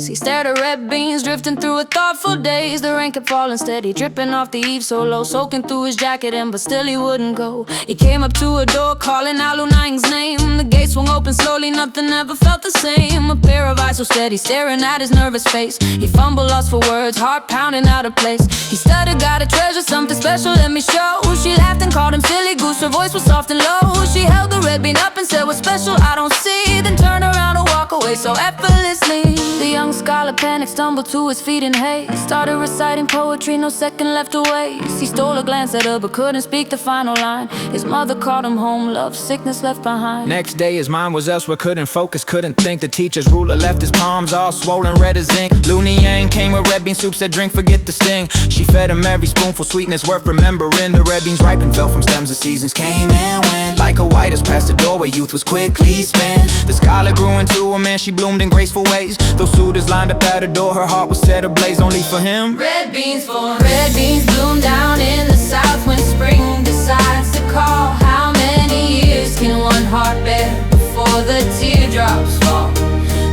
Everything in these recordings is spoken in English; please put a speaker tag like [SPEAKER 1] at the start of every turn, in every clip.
[SPEAKER 1] ways. He stared at red beans drifting through a thoughtful daze. The rain kept falling steady, dripping off the eaves so low, soaking through his jacket but still he wouldn't go. He came up to a door calling out Lunang's name. The gate swung open slowly, nothing ever felt the same. A pair of eyes so steady, staring at his nervous face. He fumbled, lost for words, heart pounding out of place. He stuttered, got a treasure, something special, let me show. She laughed and called him silly goose, her voice was soft and low. She held the red bean up and said, what's special I don't see. Then turned around and walked away so effortlessly. The young scholar panicked, stumbled to his feet in haste. Started reciting poetry, no second left to waste. He stole a glance at her but couldn't speak the final line. His mother called him home, love sickness left behind.
[SPEAKER 2] Next day his mind was elsewhere, couldn't focus, couldn't think. The teacher's ruler left his palms all swollen red as ink. XIANG came with red bean soup, said drink, forget the sting. She fed him every spoonful, sweetness worth remembering. The red beans ripened, fell from stems, the seasons came and went. Like a white as past the doorway, youth was quickly spent. The scarlet grew into a man, she bloomed in graceful ways. Those suitors lined up at her door, her heart was set ablaze only for him.
[SPEAKER 1] Red beans for red beans bloom down in the south when spring decides to call. How many years can one heart bear before the teardrops fall?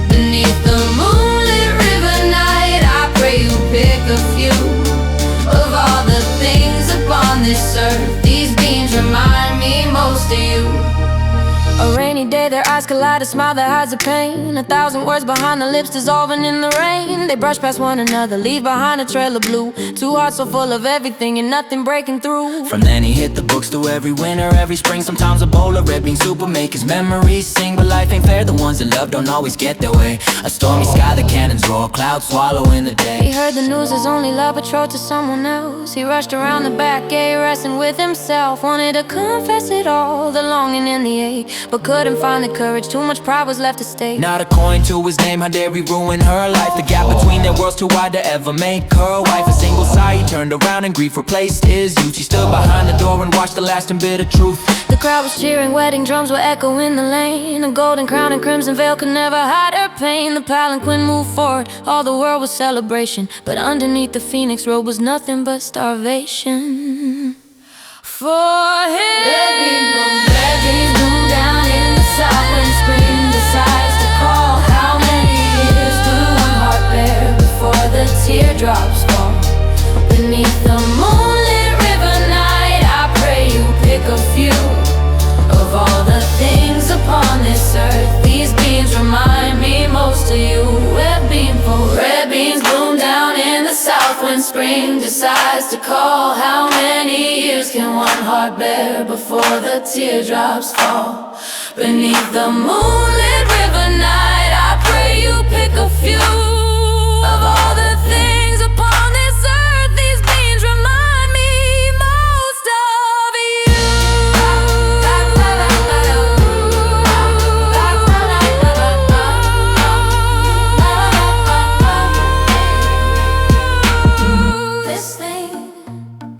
[SPEAKER 1] Beneath the moonlit river night, I pray you pick a few of all the things upon this earth. These beans remind me most of you. A rainy day, their eyes collide, a smile that hides the pain. 1,000 words behind the lips dissolving in the rain. They brush past one another, leave behind a trail of blue. Two hearts so full of everything and nothing breaking through.
[SPEAKER 2] From then he hit the books through every winter, every spring. Sometimes a bowl of red bean soup will make his memories sing. But life ain't fair, the ones that love don't always get their way. A stormy sky, the cannons roar, clouds swallow in the day.
[SPEAKER 1] He heard the news, his only love betrothed to someone else. He rushed around the back gate, wrestling with himself. Wanted to confess it all, the longing and the ache, but couldn't find the courage, too much pride was left to stake.
[SPEAKER 2] Not a coin to his name, how dare he ruin her life. The gap between their worlds too wide to ever make her a wife. A single sigh, he turned around and grief replaced his youth. She stood behind the door and watched the last and bitter truth.
[SPEAKER 1] The crowd was cheering, wedding drums were echoing the lane. A golden crown and crimson veil could never hide her pain. The palanquin moved forward, all the world was celebration, but underneath the phoenix robe was nothing but starvation. For him, red beans bloom down in the south when spring decides to call. How many years do one heart bear before the teardrops fall? Beneath the moonlit river night, I pray you pick a few of all the things upon this earth. These beans remind me most of you. Red beans bloom down in the south when spring decides to call. How many years can one heart bear before the teardrops fall? Beneath the moonlit river night, I pray you pick a few